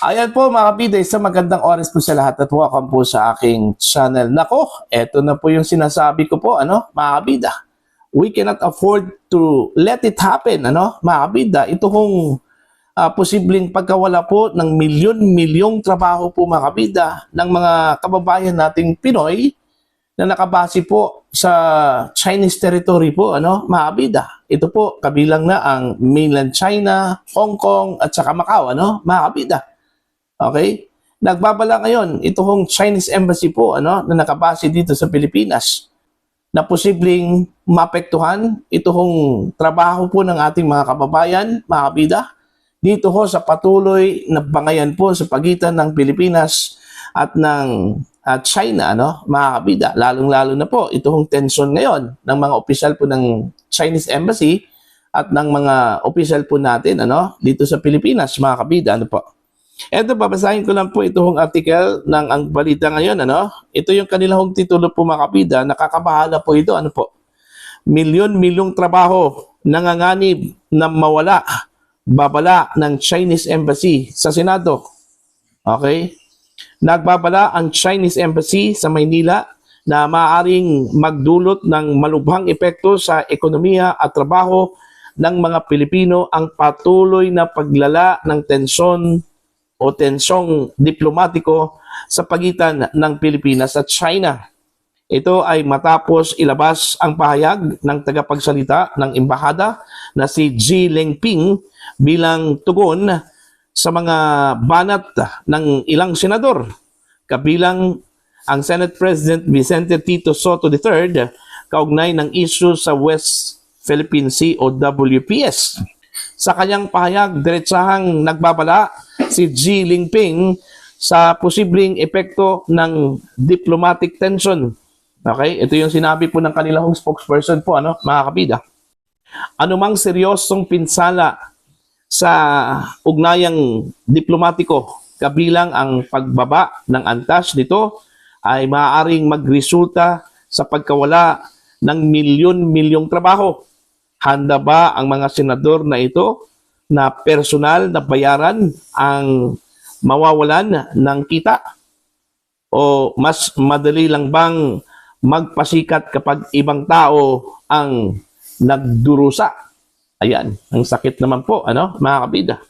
Ayan po mga kabida, isang magandang oras po sa lahat at welcome po sa aking channel. Nako, eto na po yung sinasabi ko po, mga kabida. We cannot afford to let it happen, mga kabida. Ito kung posibleng pagkawala po ng milyon-milyong trabaho po mga kabida ng mga kababayan nating Pinoy na nakabase po sa Chinese territory po, mga kabida. Ito po, kabilang na ang mainland China, Hong Kong at saka Macau, mga kabida. Okay? Nagbabala ngayon itong Chinese Embassy po na nakabase dito sa Pilipinas na posibleng maapektuhan itong trabaho po ng ating mga kababayan, mga kabida, dito ho sa patuloy na bangayan po sa pagitan ng Pilipinas at ng China, mga kabida. Lalong-lalo na po itong tension ngayon ng mga opisyal po ng Chinese Embassy at ng mga opisyal po natin dito sa Pilipinas, mga kabida. Ito, babasahin ko lang po itong article ng Ang Balita Ngayon, Ito yung kanilang titulo po mga kabida, nakakabahala po ito, Milyon-milyong trabaho nanganganib na mawala, babala ng Chinese Embassy sa Senado. Okay? Nagbabala ang Chinese Embassy sa Maynila na maaaring magdulot ng malubhang epekto sa ekonomiya at trabaho ng mga Pilipino ang patuloy na paglala ng tensyong diplomatiko sa pagitan ng Pilipinas at China. Ito ay matapos ilabas ang pahayag ng tagapagsalita ng embahada na si Xi Jinping bilang tugon sa mga banat ng ilang senador, kabilang ang Senate President Vicente Tito Soto III kaugnay ng issue sa West Philippine Sea o WPS. Sa kanyang pahayag, diretsahang nagbabala si Xi Jinping sa posibleng epekto ng diplomatic tension. Okay? Ito yung sinabi po ng kanilang spokesperson po, mga kabida. Anumang seryosong pinsala sa ugnayang diplomatiko, kabilang ang pagbaba ng antas nito, ay maaaring magresulta sa pagkawala ng milyon-milyong trabaho. Handa ba ang mga senador na ito na personal na bayaran ang mawawalan ng kita? O mas madali lang bang magpasikat kapag ibang tao ang nagdurusa? Ayan, ang sakit naman po, mga kabida.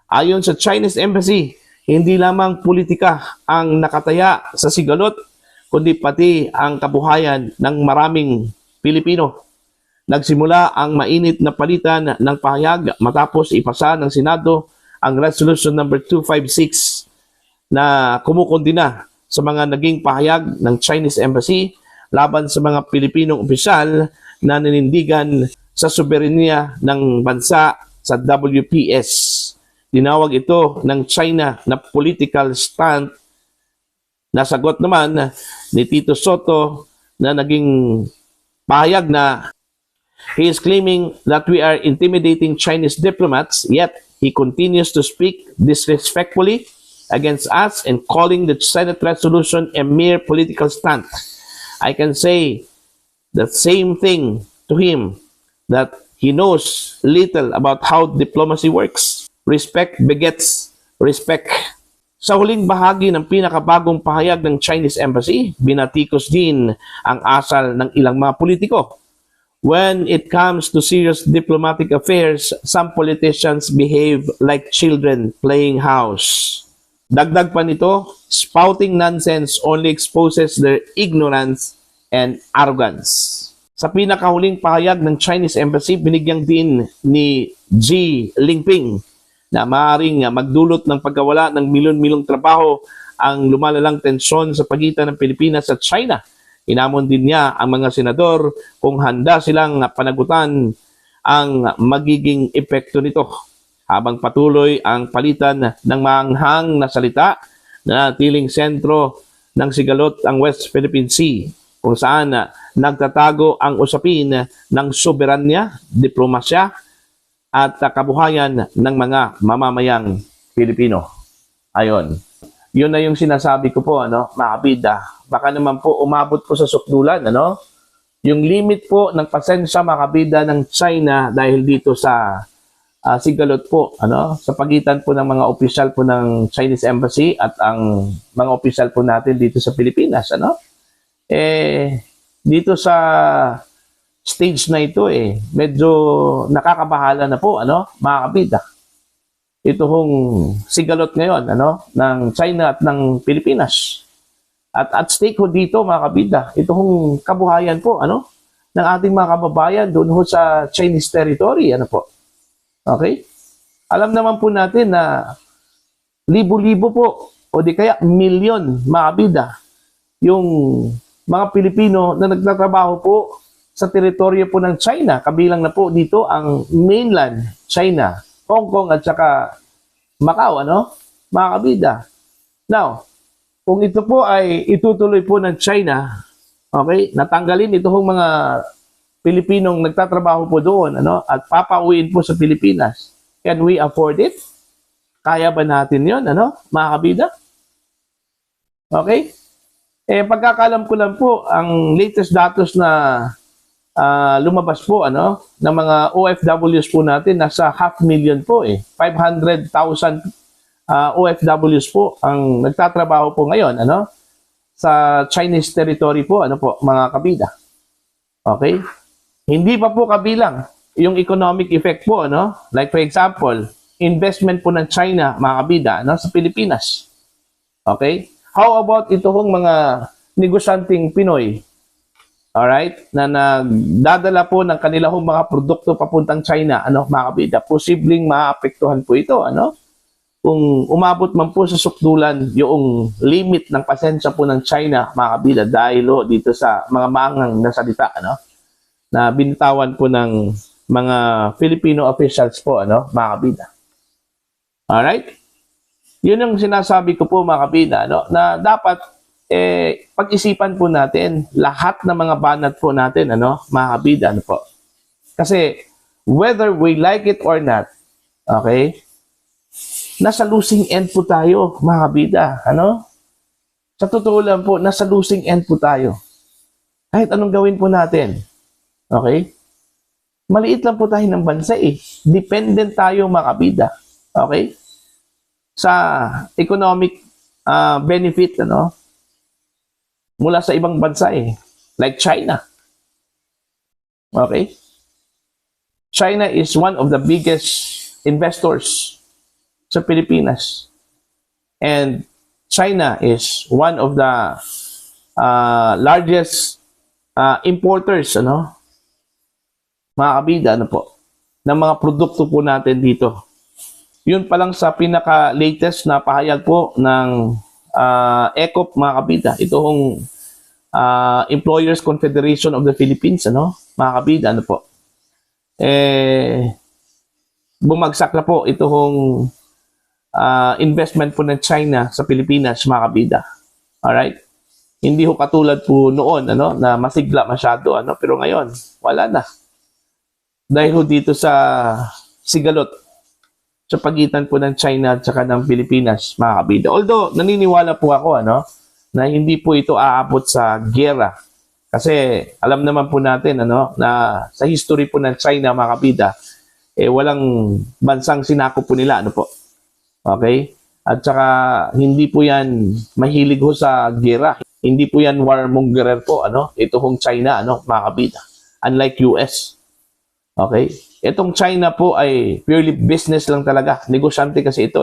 Ayon sa Chinese Embassy, hindi lamang politika ang nakataya sa sigalot, kundi pati ang kabuhayan ng maraming Pilipino. Nagsimula ang mainit na palitan ng pahayag matapos ipasa ng Senado ang Resolution number 256 na kumukondina sa mga naging pahayag ng Chinese Embassy laban sa mga Pilipinong opisyal na nanindigan sa soberenya ng bansa sa WPS. Tinawag ito ng China na political stunt. Nasagot naman ni Tito Soto na naging pahayag na he is claiming that we are intimidating Chinese diplomats, yet he continues to speak disrespectfully against us and calling the Senate resolution a mere political stunt. I can say the same thing to him, that he knows little about how diplomacy works. Respect begets respect. Sa huling bahagi ng pinakabagong pahayag ng Chinese Embassy, binatikos din ang asal ng ilang mga politiko. When it comes to serious diplomatic affairs, some politicians behave like children playing house. Dagdag pa nito, spouting nonsense only exposes their ignorance and arrogance. Sa pinakahuling pahayag ng Chinese Embassy, binigyang din ni Xi Jinping na maaaring magdulot ng pagkawala ng milyon-milyong trabaho ang lumalalang tensyon sa pagitan ng Pilipinas at China. Inamon din niya ang mga senador kung handa silang panagutan ang magiging epekto nito. Habang patuloy ang palitan ng maanghang na salita na natiling sentro ng sigalot ang West Philippine Sea, kung saan nagtatago ang usapin ng soberanya, diplomasya at kabuhayan ng mga mamamayang Pilipino. Ayon. Yun na yung sinasabi ko po, mga kabida. Baka naman po umabot po sa sukdulan, Yung limit po ng pasensya, mga kabida, ng China dahil dito sa sigalot po sa pagitan po ng mga opisyal po ng Chinese Embassy at ang mga opisyal po natin dito sa Pilipinas. Dito sa stage na ito medyo nakakabahala na po mga kabida. Ito hong sigalot ngayon ng China at ng Pilipinas. At stake ho dito mga kabida, ito hong kabuhayan po ng ating mga kababayan doon ho sa Chinese territory. Po? Okay? Alam naman po natin na libo-libo po o di kaya milyon mga kabida yung mga Pilipino na nagtatrabaho po sa teritoryo po ng China. Kabilang na po dito ang mainland China, Hong Kong at saka Macau, mga kabida. Now, kung ito po ay itutuloy po ng China, okay, natanggalin ito hong mga Pilipinong nagtatrabaho po doon, at papauwiin po sa Pilipinas. Can we afford it? Kaya ba natin yon, mga kabida? Okay? Pagkakalam ko lang po, ang latest datos na lumabas po, ng mga OFWs po natin, nasa 500,000 po 500,000 OFWs po ang nagtatrabaho po ngayon, sa Chinese territory po, mga kabida. Okay? Hindi pa po kabilang yung economic effect po, like for example, investment po ng China, mga kabida, sa Pilipinas. Okay? How about ito hong mga negosyanteng Pinoy, alright, na nagdadala po ng kanilang mga produkto papuntang China, mga kabida, posibleng maapektuhan po ito, kung umabot man po sa sukdulan yung limit ng pasensya po ng China, mga kabida, dahil dito sa mga mangang na salita, na binitawan po ng mga Filipino officials po, mga kabida. Alright? Yun yung sinasabi ko po, mga kabida, na dapat pag-isipan po natin lahat ng mga banat po natin, mga kabida, po. Kasi whether we like it or not, okay, nasa losing end po tayo, mga kabida, Sa totoo lang po, nasa losing end po tayo. Kahit anong gawin po natin, okay? Maliit lang po tayo ng bansa Dependent tayo, mga kabida, okay? Sa economic benefit, mula sa ibang bansa like China. Okay? China is one of the biggest investors sa Pilipinas. And China is one of the largest importers, mga kabida, po, ng mga produkto po natin dito. Yun pa lang sa pinaka-latest na pahayag po ng ECOP, mga kabida. Ito hong Employers Confederation of the Philippines, mga kabida, po. Bumagsak na po ito hong investment po ng China sa Pilipinas, mga kabida. Alright? Hindi ho katulad po noon, na masigla masyado, pero ngayon, wala na. Dahil ho dito sa sigalot sa pagitan po ng China at saka ng Pilipinas, mga kabida. Although, naniniwala po ako, na hindi po ito aabot sa giyera. Kasi, alam naman po natin, na sa history po ng China, mga kabida, walang bansang sinako po nila, po. Okay? At saka, hindi po yan mahilig ho sa giyera. Hindi po yan warmonger po, ito hong China, mga kabida. Unlike US. Okay? Itong China po ay purely business lang talaga. Negosyante kasi ito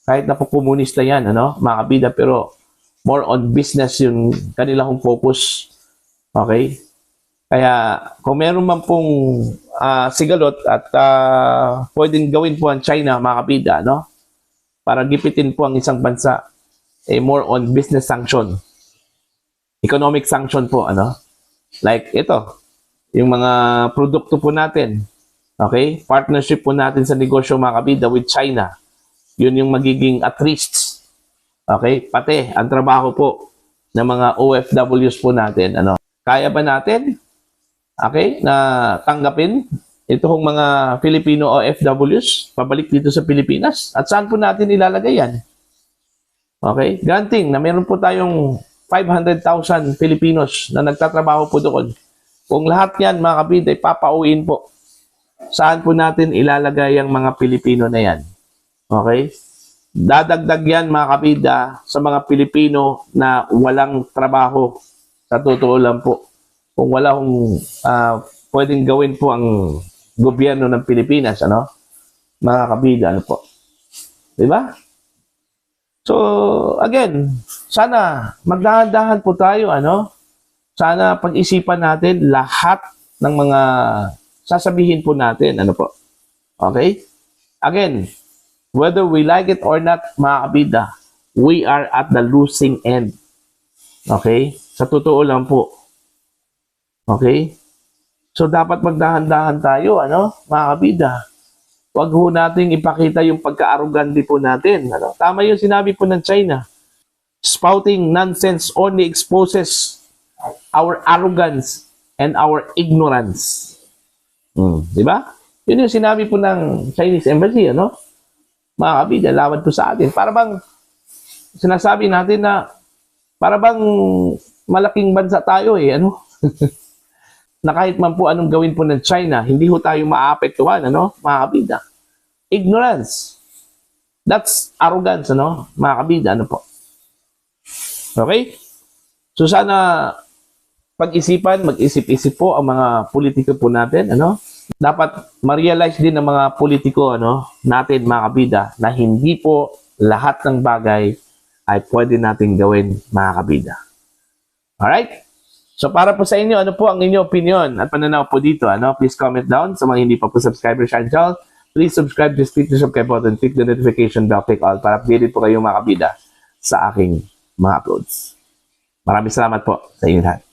Kahit na po komunista yan, mga kabida, pero more on business yung kanilang focus. Okay? Kaya kung meron man pong sigalot at pwedeng gawin po ang China, mga kabida, para gipitin po ang isang bansa, more on business sanction. Economic sanction po, like ito. Yung mga produkto po natin, okay? Partnership po natin sa negosyo, mga kabida, with China. Yun yung magiging at risk. Okay? Pati ang trabaho po ng mga OFWs po natin. Kaya ba natin? Okay? Na tanggapin itong mga Filipino OFWs pabalik dito sa Pilipinas? At saan po natin ilalagay yan? Okay? Granting na meron po tayong 500,000 Filipinos na nagtatrabaho po doon. Kung lahat yan, mga kabida, papauwiin po Saan po natin ilalagay ang mga Pilipino na yan? Okay? Dadagdag yan mga kabida sa mga Pilipino na walang trabaho. Sa totoo lang po. Kung wala kong pwedeng gawin po ang gobyerno ng Pilipinas, ano? Mga kabida, ano po? Diba? So, again, sana magdahan-dahan po tayo, ano? Sana pag-isipan natin lahat ng mga sasabihin po natin, ano po? Okay? Again, whether we like it or not, mga kabida, we are at the losing end. Okay? Sa totoo lang po. Okay? So, dapat magdahan-dahan tayo, ano? Mga kabida. Huwag ho nating ipakita yung pagka-arrogante po natin. Ano? Tama yung sinabi po ng China. Spouting nonsense only exposes our arrogance and our ignorance. Di ba? Yun yung sinabi po ng Chinese Embassy, ano? Mga kabida, lawad po sa atin. Para bang sinasabi natin na para bang malaking bansa tayo eh, ano? Na kahit man po anong gawin po ng China, hindi ho tayo maapektuhan, ano? Mga kabida. Ignorance. That's arrogance, ano? Mga kabida, ano po? Okay? So sana pag-isipan, mag-isip-isip po ang mga politiko po natin, ano? Dapat ma-realize din ng mga politiko, ano, natin, mga kabida, na hindi po lahat ng bagay ay pwede natin gawin, mga kabida. Alright? So para po sa inyo, ano po ang inyong opinion at pananaw po dito? Ano? Please comment down. Sa mga hindi pa po subscriber sa channel, please subscribe, just click the subscribe button, click the notification bell, click all para updated po kayo mga kabida sa aking mga uploads. Maraming salamat po sa inyo lahat.